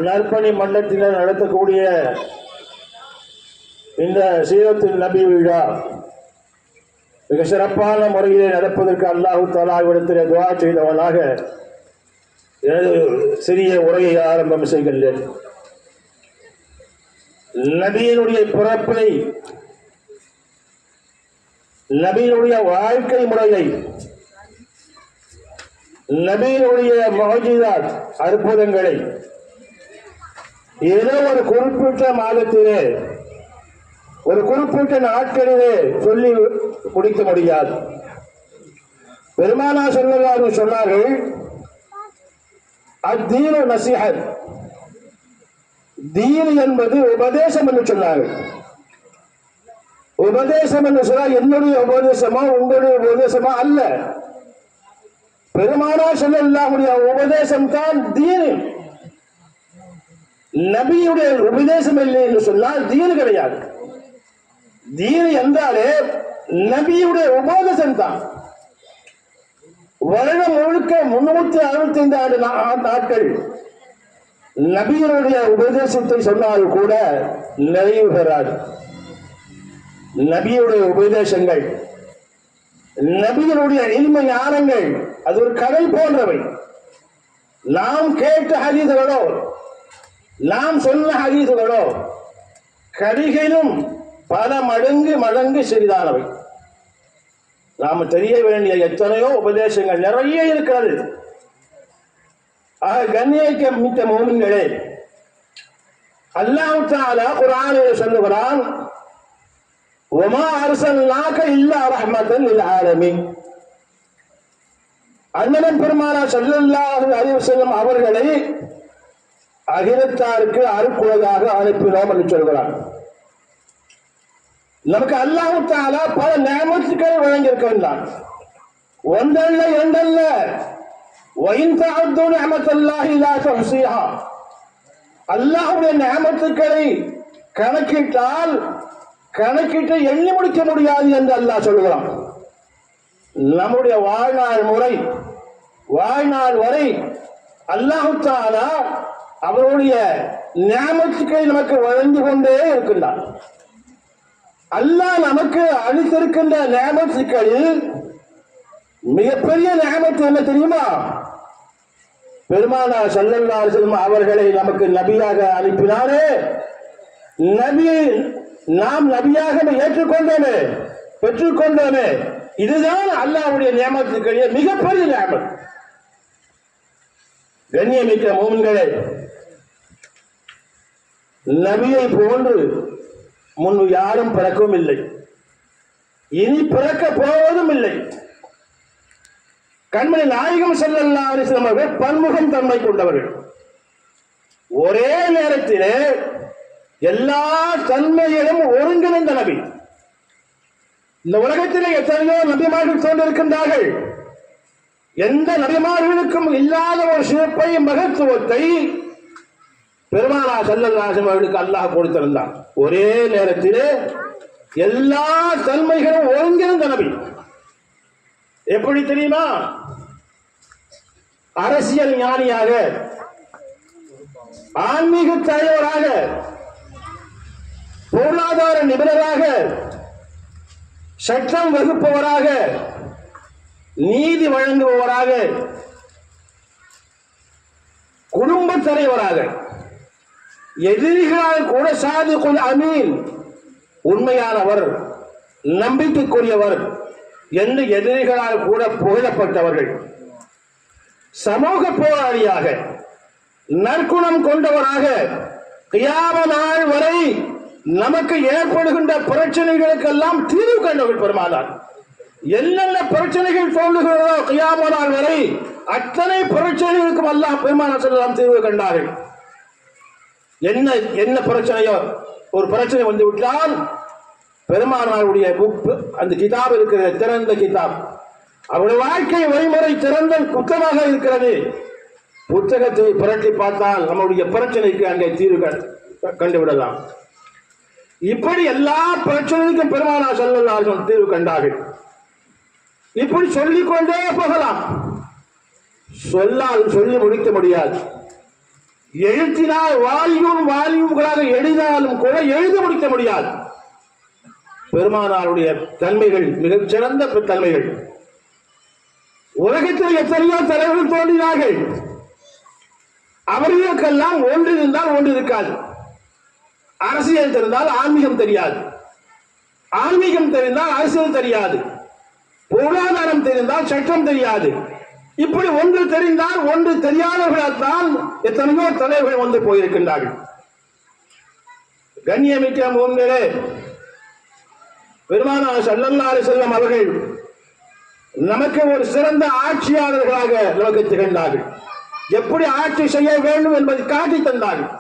நற்பணி மன்றத்தினர் நடத்தக்கூடிய இந்த சீரத்துல் நபி விழா மிக சிறப்பான முறையிலே நடப்பதற்கு அல்லாஹு தஆலாவிடத்திலே துஆ செய்தவனாக எனது சிறிய உரையை ஆரம்பம் செய்கின்றேன். நபியினுடைய பிறப்பை, நபியினுடைய வாழ்க்கை முறையை, நபியினுடைய முஅஜிஸாத் அற்புதங்களை ஏதோ ஒரு குறிப்பிட்ட மாதத்திலே, ஒரு குறிப்பிட்ட நாட்களிலே சொல்லி முடிக்க முடியாது. பெருமானார் ஸல்லல்லாஹு அலைஹி வஸல்லம் சொன்னார்கள், அத்தீனு நஸீஹத், தீன் என்பது உபதேசம் என்று சொன்னார்கள். உபதேசம் என்று சொன்னால் என்னுடைய உபதேசமா உங்களுடைய உபதேசமா அல்ல, பெருமானார் ஸல்லல்லாஹு அலைஹி வஸல்லம் உபதேசம் தான் தீன். நபியுடைய உபதேசம் இல்லை என்று சொன்னால் தீன் கிடையாது. தீன் என்றாலே நபியுடைய உபதேசம் தான். வருடம் முழுக்க 365 நாட்கள் நபியினுடைய உபதேசத்தை சொன்னால் கூட நிறைவு பெறாது. நபியுடைய உபதேசங்கள், நபியினுடைய இல்ம ஞானங்கள் அது ஒரு கடல் போன்றவை. நாம் கேட்ட ஹதீஸ்களோ, நாம் சொன்ன ஹதீஸ்களோ கடிகையிலும் பல மடங்கு சிறிதானவை. நாம் தெரிய வேண்டிய எத்தனையோ உபதேசங்கள் நிறைய இருக்கிறது. கண்ணியக்க மிக்க மோமின்களே, அல்லாஹ் தஆலா குர்ஆனில் சொல்லுகிறான், வமா அர்ஸல்நாக இல்லா ரஹ்மத்தன் லில் ஆலமீன். அண்ணன் பெருமானார் ஸல்லல்லாஹு அலைஹி வஸல்லம் அவர்களை அகிலத்தாருக்கு அருட்கொடையாக அனுப்பினோம் என்று சொல்கிறார். நமக்கு அல்லாஹ் தஆலா பல நிஅமத்துக்களை வழங்கியிருக்கின்றான். ஒன்றல்ல இரண்டல்ல. வஇன் தஅது நிஅமத்தல்லாஹி லா துஹ்ஸீஹா. அல்லாஹ்வுடைய நிஅமத்துக்களை கணக்கிட்டு எண்ணி முடிக்க முடியாது என்று அல்லாஹ் சொல்கிறான். நம்முடைய வாழ்நாள் முறை, வாழ்நாள் வரை அல்லாஹ் தஆலா அவருடைய நிஅமத்துக்களை நமக்கு வழங்கி கொண்டே இருக்கின்றான். அல்லாஹ் நமக்கு அளித்திருக்கின்ற நிஅமத்துக்களில் மிகப்பெரிய நிஅமத்து என்ன தெரியுமா? பெருமானார் ஸல்லல்லாஹு அலைஹி வஸல்லம் அவர்களை நமக்கு நபியாக அனுப்பினாரே, நாம் நபியாக ஏற்றுக்கொண்டோமே, பெற்றுக்கொண்டோமே, இதுதான் அல்லாஹ்வுடைய நிஅமத்துக்களிலே மிகப்பெரிய நிஅமத். கண்ணியமிக்க மோமின்களே, நபியை போன்று முன்பு யாரும் பிறக்கவும் இல்லை, இனி பிறக்க போவதும் இல்லை. கண்மணி நாயகம் ஸல்லல்லாஹு அலைஹி வஸல்லம் அவர்கள் பன்முகம் தன்மை கொண்டவர்கள். ஒரே நேரத்திலே எல்லா தன்மைகளும் ஒருங்கிணைந்த நபி. இந்த உலகத்திலே எத்தனையோ நபிமார்கள் தோன்றிருக்கின்றார்கள். எந்த நபிமார்களுக்கும் இல்லாத ஒரு சிறப்பை, மகத்துவத்தை பெருமானார் ஸல்லல்லாஹு அலைஹி வஸல்லம் அவர்களுக்கு அல்லாஹ் கொடுத்திருந்தான். ஒரே நேரத்திலே எல்லா தன்மைகளும் ஒருங்கிணைந்த நபி. எப்படி தெரியுமா? அரசியல் ஞானியாக, ஆன்மீக தலைவராக, பொருளாதார நிபுணராக, சட்டம் வகுப்பவராக, நீதி வழங்குபவராக, குடும்ப தலைவராக, எதிரிகளால் கூட சாதிக்குல் அமீன், உண்மையானவர், நம்பிக்கைக்குரியவர் என்று எதிரிகளால் கூட புகழப்பட்டவர்கள். சமூக போராளியாக, நற்குணம் கொண்டவராக, கியாம நாள் வரை நமக்கு ஏற்படுகின்ற பிரச்சனைகளுக்கெல்லாம் தீர்வு கண்டவர்கள் பெருமானார். என்னென்ன பிரச்சனைகள் தோன்றுகிறதோ கியாம நாள் வரை அத்தனை பிரச்சனைகளுக்கும் அல்லாஹ் பெருமானார் ஸல்லல்லாஹு தீர்வு கண்டார்கள். என்ன பிரச்சனையோ, ஒரு பிரச்சனை வந்து விட்டால் பெருமானாருடைய புக், அந்த கிதாப் இருக்கிற திறந்த கிதாப், அவருடைய வாழ்க்கை வழிமுறை திறந்த புத்தகமாக இருக்கிறது. புத்தகத்தை புரட்டி பார்த்தால் நம்முடைய பிரச்சனைக்கு அங்கே தீர்வு கண்டுவிடலாம். இப்படி எல்லா பிரச்சனைக்கும் பெருமானார் ஸல்லல்லாஹு அலைஹி வஸல்லம் தீர்வு கண்டார்கள். இப்படி சொல்லிக்கொண்டே போகலாம், சொல்லி முடிக்க முடியாது. எழுத்தினால் வால்யூம்களாக எழுதினாலும் கூட எழுத முடிக்க முடியாது. பெருமானாருடைய தன்மைகள் மிகச் சிறந்த தன்மைகள். உலகத்தில் எத்தனையோ தலைவர்கள் தோன்றினார்கள். அவர்களுக்கெல்லாம் ஒன்று இருந்தால் ஒன்று இருக்காது. அரசியல் தெரிந்தால் ஆன்மீகம் தெரியாது, ஆன்மீகம் தெரிந்தால் அரசியல் தெரியாது, பொருளாதாரம் தெரிந்தால் சட்டம் தெரியாது. இப்படி ஒன்று தெரிந்தால் ஒன்று தெரியாதவர்களால் தான் எத்தனையோ தலைவர்கள் வந்து போயிருக்கின்றார்கள். கண்ணியமிக்க முன்னரே பெருமானார் ஸல்லல்லாஹு அலைஹி வஸல்லம் அவர்கள் நமக்கு ஒரு சிறந்த ஆட்சியாளர்களாக நமக்கு திகழ்ந்தார்கள். எப்படி ஆட்சி செய்ய வேண்டும் என்பதை காட்டி தந்தார்கள்.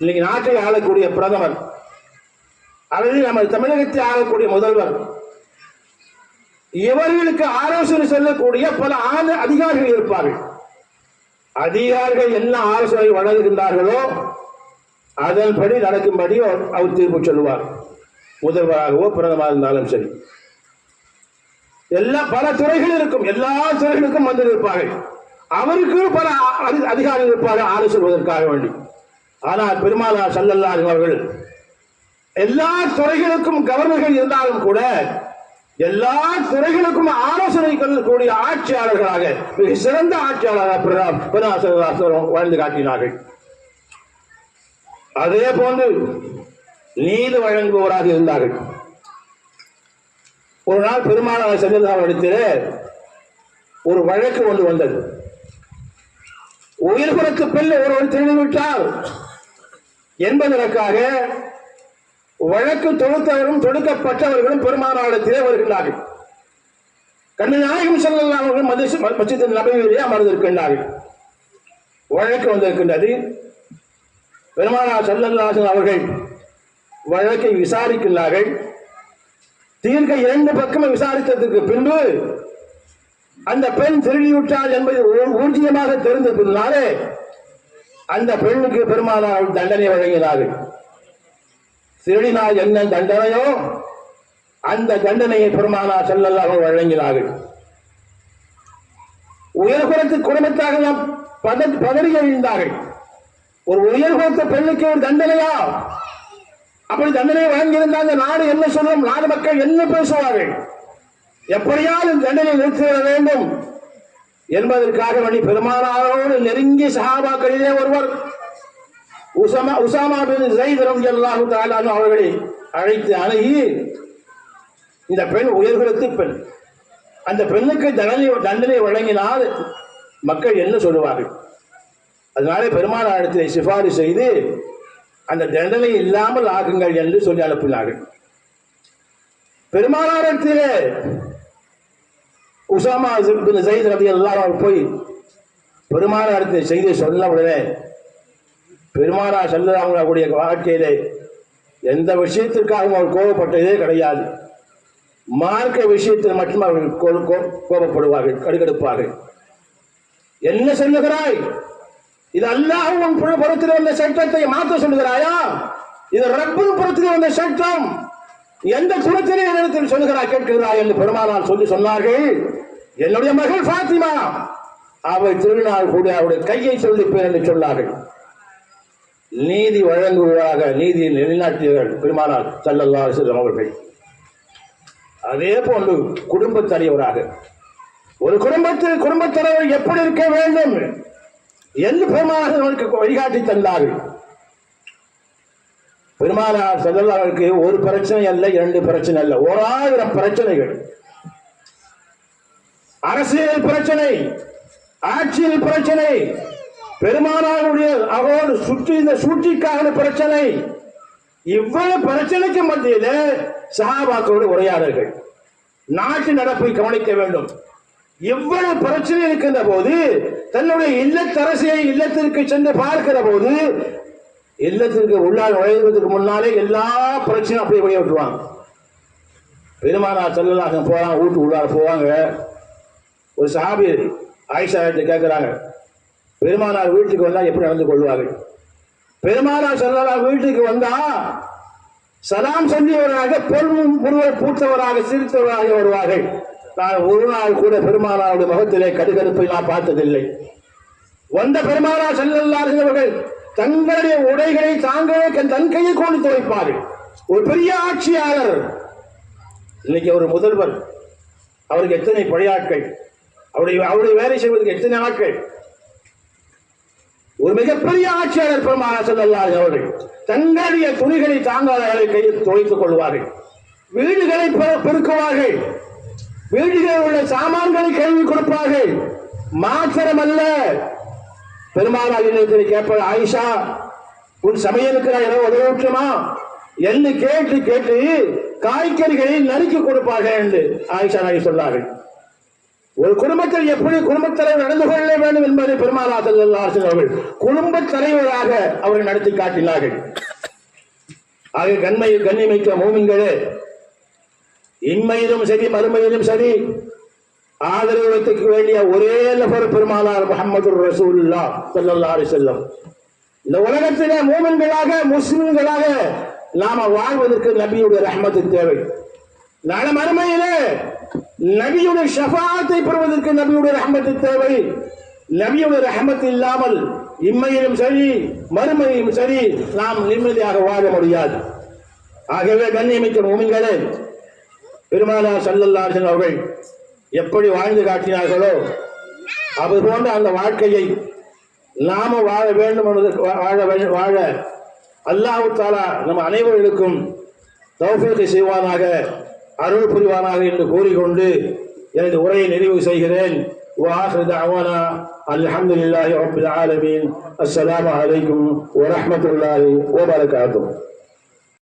இன்னைக்கு நாட்டை ஆளக்கூடிய பிரதமர், அல்லது நம்ம தமிழகத்தை ஆளக்கூடிய முதல்வர், இவர்களுக்கு ஆலோசனை சொல்லக்கூடிய பல அதிகாரிகள் இருப்பார்கள். அதிகாரிகள் என்ன ஆலோசனை வழங்குகின்றார்களோ அதன்படி நடக்கும்படி அவர் தீர்ப்பு சொல்லுவார். முதல்வராகவோ பிரதமராக இருந்தாலும் சரி, பல துறைகள் இருக்கும். எல்லா துறைகளுக்கும் வந்து இருப்பார்கள். அவருக்கு பல அதிகாரிகள் இருப்பார்கள் ஆலோசிப்பதற்காக வேண்டி. ஆனால் பெருமானார் ஸல்லல்லாஹு அலைஹி அவர்கள் எல்லா துறைகளுக்கும் கவர்னர்கள் இருந்தாலும் கூட எல்லா துறைகளுக்கும் ஆலோசனை கொள்ளக்கூடிய ஆட்சியாளர்களாக, மிக சிறந்த ஆட்சியாளராக வாழ்ந்து காட்டினார்கள். அதே போன்று நீதி வழங்குவோராக இருந்தார்கள். ஒரு நாள் பெருமானார் ஸல்லல்லாஹு அலைஹி இடத்திலே ஒரு வழக்கு கொண்டு வந்தது. உயிர்குலத்து பெண் ஒருவர் திருடிவிட்டார் என்பதற்காக வழக்கு தொடுத்தவரும் தொடுக்கப்பட்டவர்களும் பெருமானாரிடத்திலே வருகின்றார்கள். கண்மணி நாயகம் ஸல்லல்லாஹு அலைஹி வஸல்லம் மஸ்ஜித் நபவியிலே அமர்ந்திருக்கின்றார்கள். வழக்கு வந்திருக்கின்றது. பெருமானார் ஸல்லல்லாஹு அலைஹி அவர்கள் வழக்கை விசாரிக்கின்றார்கள். தீர்க்க இரண்டு பக்கமும் விசாரித்ததற்கு பின்பு அந்த பெண் திருடிவிட்டாள் என்பது ஊர்ஜியமாக தெரிந்த பின்னாலே அந்த பெண்ணுக்கு பெருமானார் தண்டனை வழங்கினார்கள். திருடினால் என்ன தண்டனையோ அந்த தண்டனையை பெருமானார் ஸல்லல்லாஹு அலைஹி வழங்கினார்கள். உயர்குலத்து குடும்பத்தாக நாம் பதறி எழுந்தார்கள். ஒரு உயர்குலத்து பெண்ணுக்கு ஒரு தண்டனையா? அப்படி தண்டனை வழங்கியிருந்தால் அந்த நாடு என்ன சொல்லும்? நாடு மக்கள் என்ன பேசுவார்கள்? எப்படியாவது தண்டனை நிறுத்திவிட வேண்டும் என்பதற்காக வேண்டி பெருமானாரோடு நெருங்கிய சஹாபாக்களிலே ஒருவர் உசாமா பின் ஸைத் ரலியல்லாஹு தஆலா அன்ஹு அவர்களை அழைத்து அணுகி, இந்த பெண் உயர்குலத்து பெண், அந்த பெண்ணுக்கு தண்டனை வழங்கினால் மக்கள் என்ன சொல்லுவார்கள்? அதனால பெருமானாரிடத்திலே சிபாரிசு செய்து அந்த தண்டனை இல்லாமல் ஆகுங்கள் என்று சொல்லி அனுப்பினார்கள். பெருமானாரிடத்திலே உசாமா பின் ஸைத் ரலியல்லாஹு அன்ஹு போய் பெருமானாரிடத்திலே செய்தி சொன்ன உடனே பெருமானார் ஸல்லல்லாஹு அலைஹி வாழ்க்கையிலே எந்த விஷயத்திற்காகவும் அவர் கோபப்பட்டதே கிடையாது. மார்க்க விஷயத்தில் மட்டும் அவர்கள் கோபப்படுவார்கள், கடுகடுப்பார்கள். என்ன சொல்லுகிறாய்? இது அல்லாஹ்வின் புறத்தில் வந்த சட்டத்தை மாற்ற சொல்லுகிறாயா? இது ரப்பின் புறத்தில் வந்த சட்டம். எந்த குலத்திலே என்னிடத்தில் சொல்லுகிறாய், கேட்கிறாய் என்று பெருமானார் சொன்னார்கள். என்னுடைய மகள் ஃபாத்திமா, அவள் திருநாள் கூட அவருடைய கையை சொல்லிப்பேன் என்று சொன்னார்கள். நீதி வழங்குவதாக நீதியை நிலைநாட்டியவர்கள் பெருமானார் ஸல்லல்லாஹு அலைஹி வஸல்லம் அவர்கள். அதே போன்று குடும்பத் தலைவராக ஒரு குடும்பத் தலைவர் எப்படி இருக்க வேண்டும் என்று பெருமானார் வழிகாட்டி தந்தார்கள். பெருமானார் ஸல்லல்லாஹு அலைஹி வஸல்லம் ஒரு பிரச்சனை அல்ல, இரண்டு பிரச்சனை அல்ல, 1000 பிரச்சனைகள். அரசியல் பிரச்சனை, ஆட்சியில் பிரச்சனை, பெருமானாருடைய அவரோடு இந்த சூழ்ச்சிக்கான பிரச்சனை, இவ்வளவு பிரச்சனைக்கு மத்தியில சஹாபாக்களோடு உரையாடல்கள், நாட்டு நடப்பை கவனிக்க வேண்டும். இவ்வளவு பிரச்சனை இருக்கின்ற போது தன்னுடைய இல்லத்தரசியை இல்லத்திற்கு சென்று பார்க்கிற போது இல்லத்திற்கு உள்ளால் நுழைவதற்கு முன்னாலே எல்லா பிரச்சனையும் அப்படியே வெளியே விட்டுருவாங்க. பெருமானார் ஸல்லல்லாஹு அலைஹி போறாங்க, வீட்டு உள்ளார போவாங்க. ஒரு சஹாபி ஆயிஷா கேட்கிறாங்க, பெருமானார் வீட்டுக்கு வந்தா எப்படி நடந்து கொள்வார்கள்? பெருமானார் ஸல்லல்லாஹு வீட்டுக்கு வந்தா சலாம் சொல்லியவராக பொருள் பூத்தவராக சிரித்தவராக வருவார்கள். நான் ஒரு நாள் கூட பெருமானாருடைய முகத்திலே கடுகடுப்பை நான் பார்த்ததில்லை. வந்த பெருமானார் ஸல்லல்லாஹு அலைஹி அவர்கள் தங்களுடைய உடைகளை தாங்களே தன் கையில் கொண்டு துவைப்பார்கள். ஒரு பெரிய ஆட்சியாளர், இன்னைக்கு ஒரு முதல்வர், அவருக்கு எத்தனை பணியாட்கள், அவருடைய வேலை செய்வதற்கு எத்தனை ஆட்கள். ஒரு மிகப்பெரிய ஆட்சியாளர் பெருமானார் ஸல்லல்லாஹு அலைஹி அவர்கள் தங்களுடைய துணிகளை தாங்களே கையில் துவைத்துக் கொள்வார்கள். வீடுகளை பெருக்குவார்கள், வீடுகளில் உள்ள சாமான்களை கழுவி கொடுப்பார்கள். மாத்திரமல்ல, பெருமானார் இடத்தில் கேட்பார், ஆயிஷா உன் சமையலுக்கு நான் ஏதோ உதவுமா என்று கேட்டு கேட்டு காய்கறிகளை நறுக்கி கொடுப்பார்கள் என்று ஆயிஷா நாயகி சொன்னார்கள். ஒரு குடும்பத்தில் எப்படி குடும்பத் தலைவர் நடந்து கொள்ள வேண்டும் என்பதை பெருமானார் ஸல்லல்லாஹு அலைஹி அவர்கள் குடும்பத் தலைவராக அவர்கள் நடத்தி காட்டினார்கள். ஆக கண்ணியமிக்க மூமின்களே, இன்மையிலும் சரி மறுமையிலும் சரி ஆதரவு வைத்துக்க வேண்டிய ஒரே நபர் பெருமானார் முஹம்மது ரசூலுல்லாஹ் ஸல்லல்லாஹு அலைஹி வஸல்லம். இந்த உலகத்திலே மூமின்களாக முஸ்லிம்களாக நாம வாழ்வதற்கு நபியுடைய ரஹ்மத்து தேவை. நாளை மறுமையிலே நபியுடைய ஷஃபாஅத்தை பெறுவதற்கு நபியுடைய ரஹ்மத்து தேவை. நபியுடைய ரஹ்மத் இல்லாமல் இம்மையிலும் சரி மறுமையிலும் சரி நாம் நிம்மதியாக வாழ முடியாது. ஆகவே கண்ணியமிக்க மூமின்களே, பெருமானார் ஸல்லல்லாஹு அலைஹி வஸல்லம் அவர்கள் எப்படி வாழ்ந்து காட்டினார்களோ அது போன்ற அந்த வாழ்க்கையை நாம வாழ வேண்டும் என்பதற்கு வாழ அல்லாஹ் தஆலா நம் அனைவர்களுக்கும் தௌஃபீக் செய்வானாக, அருள் புரிவானாக என்று கூறிக்கொண்டு எனது உரையை நிறைவு செய்கிறேன். وآخر دعوانا الحمد لله رب العالمين. السلام عليكم ورحمة الله وبركاته.